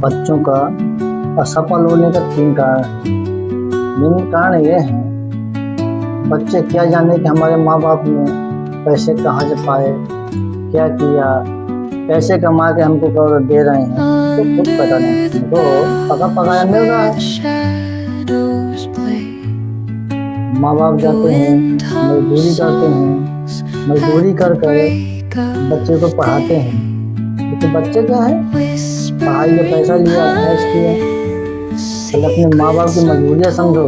बच्चों का असफल होने का 3 कारण है। मेन कारण ये है, बच्चे क्या जाने कि हमारे माँ बाप ने पैसे कहाँ से पाए, क्या किया, पैसे कमा के हमको करोड़ दे रहे हैं तो कुछ पता नहीं, हमको पका पकाया मिल रहा है। माँ बाप जाते हैं, मजदूरी करते हैं, मजदूरी कर कर बच्चे को पढ़ाते हैं, क्योंकि बच्चे क्या है, पढ़ाई का पैसा लिया, ऐश किया। पहले अपने माँ बाप की मजबूरियाँ समझो।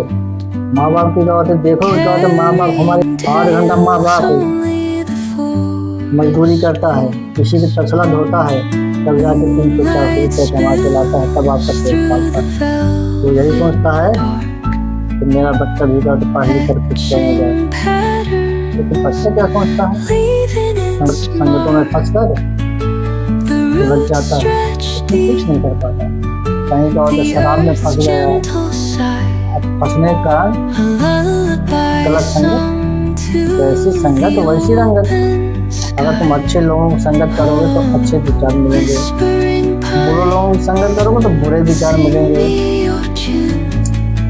माँ बाप की बातें देखो, तो माँ बाप हमारे 8 घंटा माँ बाप मजदूरी करता है, किसी की तसला ढोता है, तब जाके 300-400 रुपये कमा के लाता है, तब आपका पेट पालता है। तो यही सोचता है कि मेरा बच्चा भी तो पढ़ लिख कर कुछ करने जाए, लेकिन बच्चा क्या सोचता है, संगतों में फंस कर उलझ जाता है, कुछ नहीं कर पाता। कहीं का और शराब में फंस गया, अब फंसने का गलत संगत, जैसी संगत वैसी रंगत। अगर तुम अच्छे लोगों की संगत करोगे तो अच्छे विचार मिलेंगे, बुरे लोगों की संगत करोगे तो बुरे विचार मिलेंगे।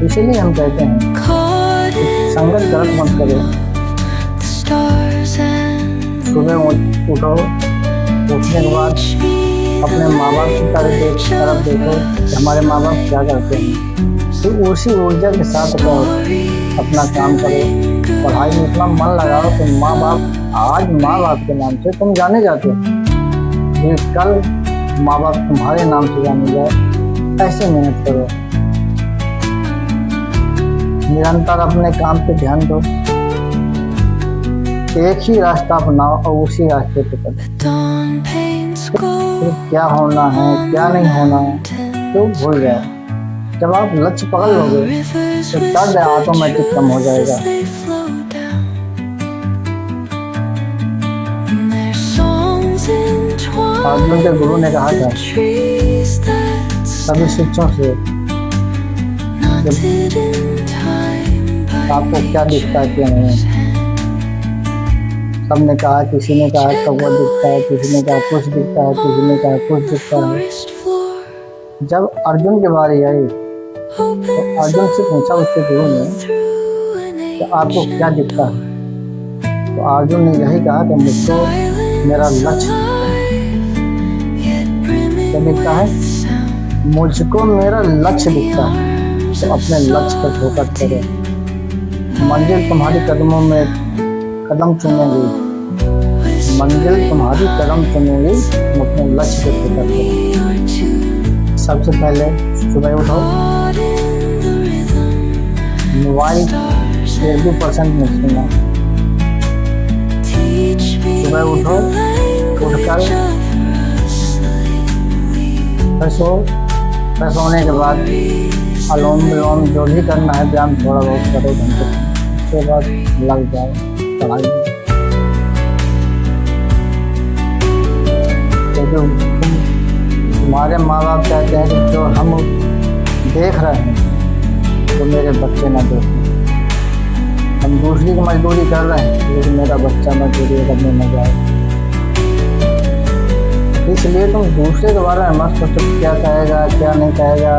इसीलिए हम कहते हैं संगत गलत मत करो। सुबह उठो, उठने के बाद अपने माँ बाप की तरफ देखो कि हमारे माँ बाप क्या करते हैं, तो उसी ऊर्जा के साथ अपना काम करो। पढ़ाई में इतना मन लगाओ कि माँ बाप आज माँ बाप के नाम से तुम जाने जाते हो, ये कल माँ बाप तुम्हारे नाम से जाने जाए। ऐसे मेहनत करो, निरंतर अपने काम पे ध्यान दो, एक ही रास्ता अपनाओ और उसी रास्ते पे चलो। क्या होना है क्या नहीं होना है तो भूल जाओ। जब आप लक्ष्य पकड़ लोगे तो दर्द ऑटोमेटिक कम हो जाएगा। अर्जुन के गुरु ने कहा था सभी शिष्यों से, आपको क्या दिखता है क्या नहीं। सबने कहा, किसी ने कहा कौवा दिखता है, किसी ने कहा कुछ दिखता है, किसी ने कहा कुछ दिखता है। जब अर्जुन की बारी आई तो अर्जुन से पूछा उसके गुरु ने कि आपको क्या दिखता है, तो अर्जुन ने यही कहा कि मुझको मेरा लक्ष्य क्या दिखता है, मुझको मेरा लक्ष्य दिखता है। तो अपने लक्ष्य पर फोकस करो, मंजिल तुम्हारी कदमों में कदम चुनेगी, मंजिल तुम्हारी कदम चुनेगी, तुम अपने लक्ष्य पर फोकस करो। सबसे पहले सुबह उठो, मोबाइल 1-2% में सुनना। सुबह उठो, उठकर फ्रेश होने के बाद अनुलोम विलोम जो भी करना है व्यायाम थोड़ा बहुत करो घंटे, उसके बाद लग जाओ पढ़ाई में। क्योंकि तुम्हारे माँ बाप कहते हैं कि जो हम देख रहे हैं तो मेरे बच्चे ना देखें। हम दूसरी की मजदूरी कर रहे हैं लेकिन मेरा बच्चा मजदूरी करने न जाए। इसलिए तुम दूसरे के बारे में मत सोचो क्या कहेगा क्या नहीं कहेगा,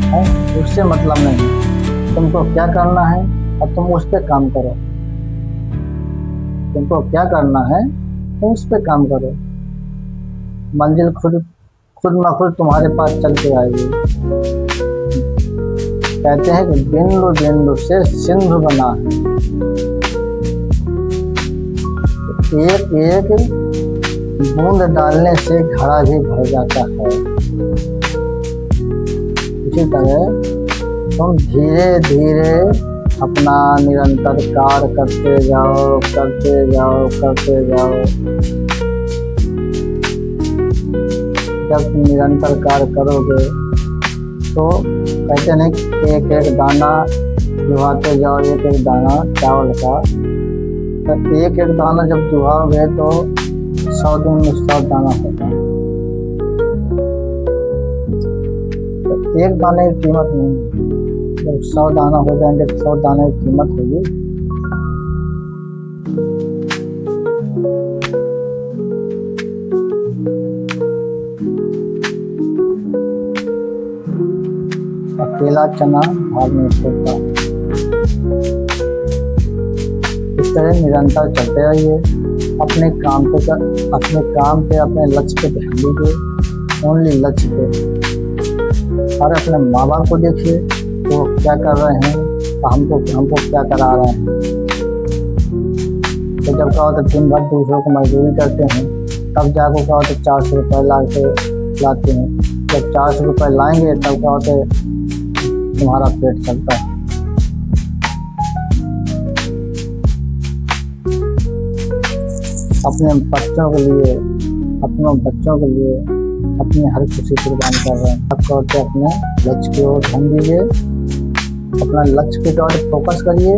है उससे मतलब नहीं। तुमको क्या करना है और तुम उस पर काम करो, तुमको क्या करना है तुम उस पर काम करो। मंजिल खुद न खुद तुम्हारे पास चल के आएगी। कहते हैं कि बिंदु बिंदु से सिंधु बना है, एक एक बूंद डालने से घड़ा भी भर जाता है। इसी तरह तुम धीरे धीरे अपना निरंतर कार्य करते जाओ, करते जाओ, करते जाओ। जब तुम निरंतर कार्य करोगे तो कहते नहीं एक एक दाना जुहाते जाओ, एक एक दाना चावल का, तो एक एक दाना जब जुहाओगे तो 100 दिन में 100 दाना होता है। तो एक दाने की कीमत नहीं है, जब 100 दाना हो जाएंगे तो 100 दाने की कीमत होगी। अकेला चना भाग नहीं छोड़ता। इस तरह निरंतर चलते रहिए, अपने काम पे अपने लक्ष्य पे ध्यान दीजिए, ओनली लक्ष्य पे। और अपने माँ बाप को देखिए वो क्या कर रहे हैं, तो हमको क्या करा रहे हैं। तो जब क्या होता है दिन भर दूसरों को मजदूरी करते हैं, तब जाकर क्या होता है 400 रुपये लाते हैं। जब 400 रुपये लाएंगे तब क्या होता है तुम्हारा पेट चलता है। अपने बच्चों के लिए अपनी हर खुशी कुर्बान कर रहे हैं। आप कहते अपने लक्ष्य की ओर ध्यान दीजिए, अपना लक्ष्य पे और फोकस करिए,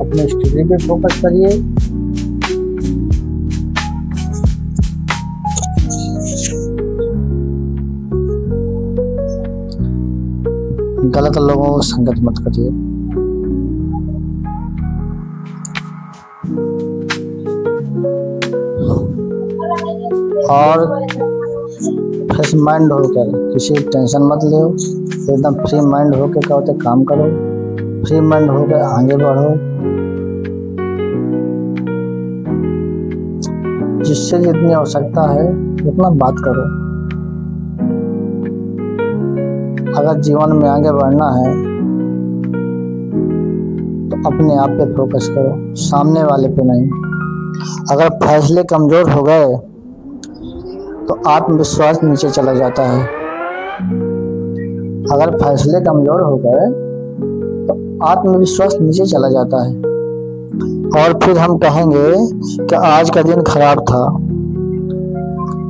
अपने स्टडी पे फोकस करिए। गलत लोगों को संगत मत करिए। और फ्रेश माइंड होकर किसी टेंशन मत लो, एकदम फ्री माइंड होकर क्या होता है काम करो, फ्री माइंड होकर आगे बढ़ो। जिससे जितनी आवश्यकता है उतना बात करो। अगर जीवन में आगे बढ़ना है तो अपने आप पे फोकस करो, सामने वाले पे नहीं। अगर फैसले कमजोर हो गए तो आत्मविश्वास नीचे चला जाता है। अगर फैसले कमजोर हो गए तो आत्मविश्वास नीचे चला जाता है और फिर हम कहेंगे कि आज का दिन खराब था।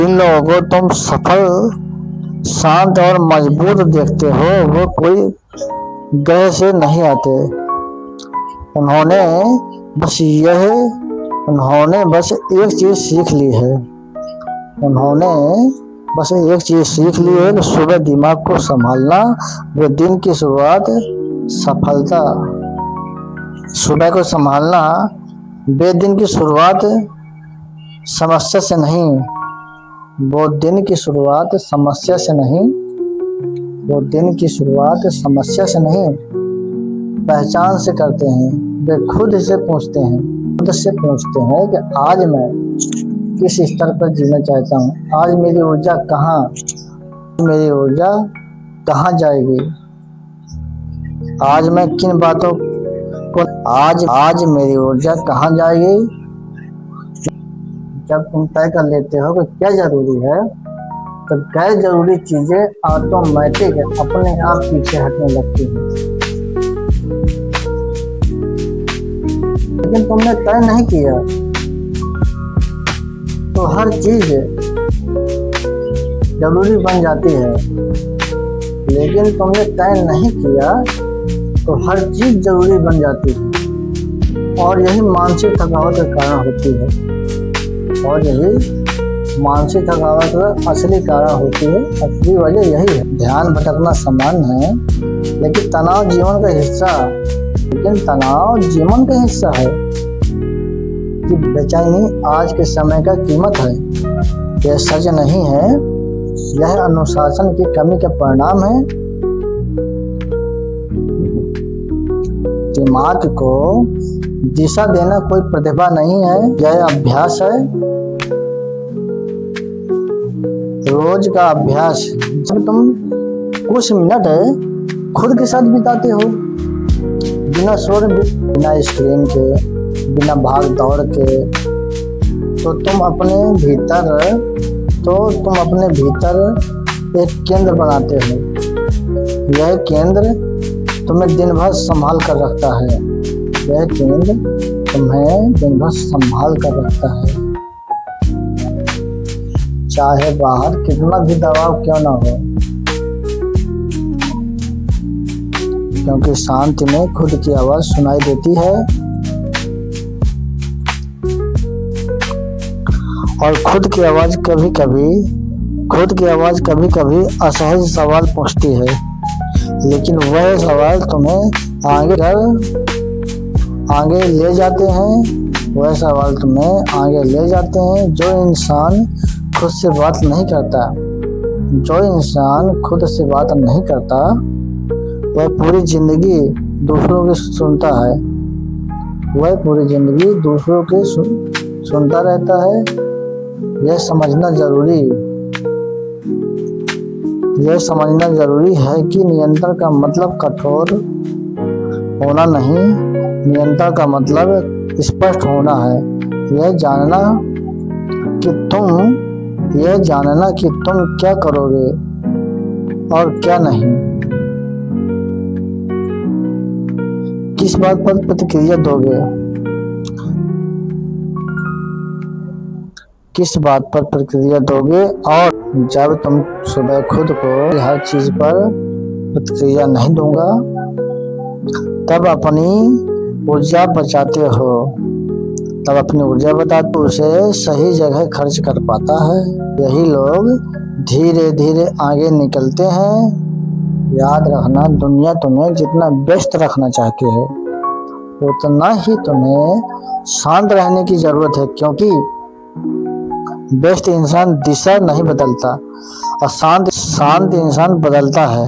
इन लोगों को तुम सफल, शांत और मजबूत देखते हो, वो कोई ग्रह से नहीं आते। उन्होंने बस एक चीज सीख ली है। उन्होंने बस एक चीज सीख ली है कि सुबह दिमाग को संभालना वो दिन की शुरुआत सफलता। सुबह को संभालना वे दिन की शुरुआत समस्या से नहीं, वो दिन की शुरुआत समस्या से नहीं, वो दिन की शुरुआत समस्या से नहीं पहचान से करते हैं। वे खुद से पूछते हैं कि आज मैं किस स्तर पर जीना चाहता हूँ, आज मेरी ऊर्जा कहाँ जाएगी, आज मैं किन बातों को आज मेरी ऊर्जा कहाँ जाएगी। जब तुम तय कर लेते हो कि क्या जरूरी है तो गैर जरूरी चीजें ऑटोमेटिक अपने आप पीछे हटने लगती हैं। लेकिन तुमने तय नहीं किया तो हर चीज जरूरी बन जाती है। लेकिन तुमने तय नहीं किया तो हर चीज जरूरी बन जाती है। और यही मानसिक थकावट का कारण होती है। और यही मानसिक थकावट का असली कारण होती है। असली वजह यही है। ध्यान भटकना सामान्य है, लेकिन तनाव जीवन का हिस्सा है। कि बेचैनी आज के समय का कीमत है। यह सच नहीं है, यह अनुशासन की कमी का परिणाम है। दिमाग को दिशा देना कोई प्रतिभा नहीं है, यह अभ्यास है। रोज का अभ्यास। जब तुम कुछ मिनट खुद के साथ बिताते हो, बिना शोर, बिना स्क्रीन के, बिना भाग दौड़ के, तो तुम अपने भीतर एक केंद्र बनाते हो। यह केंद्र तुम्हें दिन भर संभाल कर रखता है। चाहे बाहर कितना भी दबाव क्यों ना हो, क्योंकि शांति में खुद की आवाज सुनाई देती है। और खुद की आवाज कभी कभी असहज सवाल पूछती है, लेकिन वह सवाल तुम्हें आगे ले जाते हैं। जो इंसान खुद से बात नहीं करता, वह पूरी जिंदगी दूसरों की सुनता है। वह पूरी जिंदगी दूसरों की सुनता रहता है। यह समझना जरूरी है कि नियंत्रण का मतलब कठोर होना नहीं, नियंत्रण का मतलब स्पष्ट होना है। यह जानना कि तुम क्या करोगे और क्या नहीं, किस बात पर प्रतिक्रिया दोगे, और जब तुम सुबह खुद को हर चीज पर प्रतिक्रिया नहीं दूंगा तब अपनी ऊर्जा बचाते हो, उसे सही जगह खर्च कर पाता है। यही लोग धीरे धीरे आगे निकलते हैं। याद रखना, दुनिया तुम्हें जितना व्यस्त रखना चाहती है उतना ही तुम्हें शांत रहने की जरूरत है, क्योंकि व्यस्त इंसान दिशा नहीं बदलता और शांत इंसान बदलता है।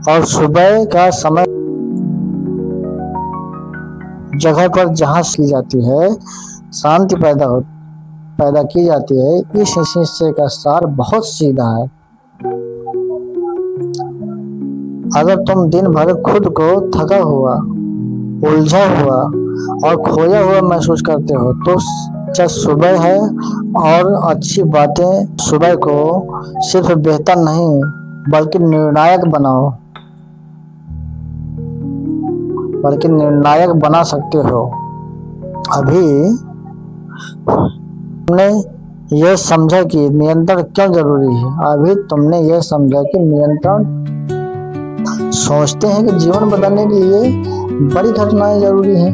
और सुबह का समय जगह पर जहाँ की जाती है, शांति पैदा की जाती है। इस हिस्से का सार बहुत सीधा है। अगर तुम दिन भर खुद को थका हुआ, उलझा हुआ और खोया हुआ महसूस करते हो तो जब सुबह है और अच्छी बातें सुबह को सिर्फ बेहतर नहीं बल्कि निर्णायक बना सकते हो। अभी तुमने यह समझा कि नियंत्रण क्यों जरूरी है। सोचते हैं कि जीवन बदलने के लिए बड़ी घटनाएं जरूरी हैं,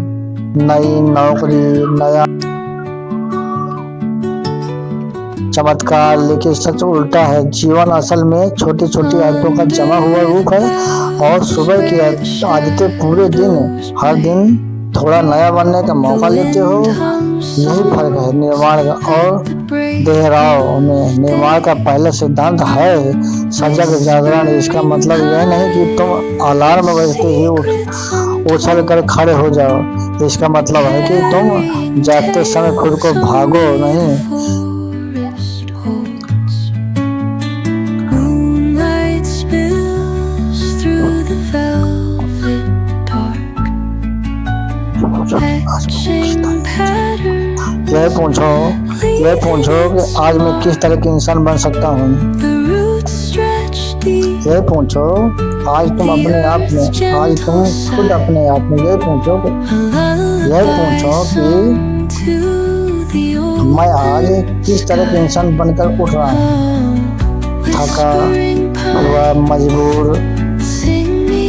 नई नौकरी, नया चमत्कार, लेकिन सच उल्टा है। जीवन असल में छोटी छोटी आदतों का जमा हुआ रूप है और सुबह की आदतें पूरे दिन, हर दिन थोड़ा नया बनने का मौका लेते हो। यही फर्क है निर्माण और दोहराव में। निर्माण का पहला सिद्धांत है सजग जागरण। इसका मतलब यह नहीं कि तुम अलार्म बजते ही उछल कर खड़े हो जाओ। इसका मतलब है कि तुम जागते समय खुद को भागो नहीं, यह पूछो कि आज मैं किस तरह के इंसान बन सकता हूँ। यह पूछो आज तुम खुद अपने आप में। यह पूछो कि मैं आज किस तरह के इंसान बनकर उठ रहा हूँ। थका हुआ, मजबूर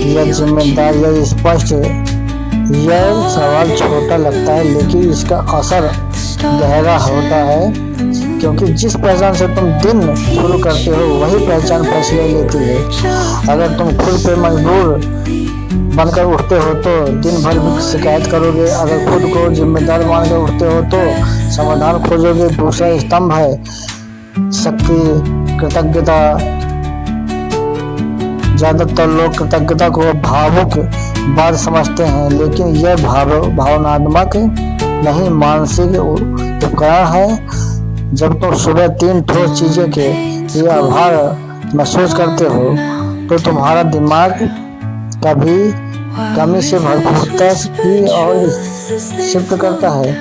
या जिम्मेदार या स्पष्ट। यह सवाल छोटा लगता है लेकिन इसका असर गहरा होता है, क्योंकि जिस पहचान से तुम दिन शुरू करते हो वही पहचान फैसले लेती है। अगर तुम खुद पे मजबूर बनकर उठते हो तो दिन भर भी शिकायत करोगे। अगर खुद को जिम्मेदार मानकर उठते हो तो समाधान खोजोगे। दूसरा स्तंभ है शक्ति, कृतज्ञता। ज्यादातर लोग कृतज्ञता को भावुक बात समझते हैं, लेकिन यह भावनात्मक नहीं, मानसिक उपकरण है। जब तुम सुबह 3 ठोस चीजें के लिए आभार महसूस करते हो तो तुम्हारा दिमाग कभी कमी से भरपूरता की ओर शिफ्ट करता है।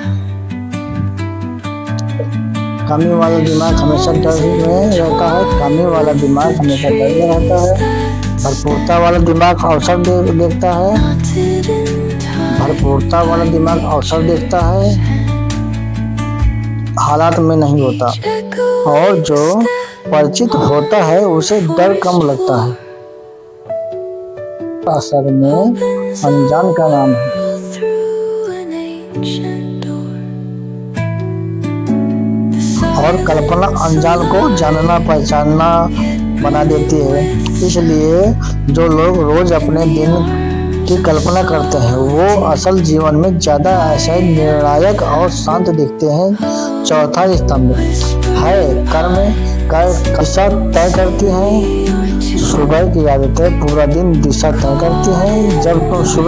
कमी वाला दिमाग हमेशा डर में रहता है। कमी वाला दिमाग हमेशा डर में रहता है। भरपूरता वाला दिमाग अवसर देखता है। भरपूरता वाला दिमाग अवसर देखता है, हालात में नहीं होता। और जो परिचित होता है उसे डर कम लगता है। असल में अनजान का नाम है। और कल्पना अनजान को जानना पहचानना बना देती है। इसलिए जो लोग रोज अपने दिन की कल्पना करते हैं वो असल जीवन में ज्यादा ऐसे निर्णायक और शांत दिखते हैं। चौथा स्तंभ है कर्म का दिशा तय करती है। सुबह की आदतें पूरा दिन दिशा तय करती हैं। जब तुम सुबह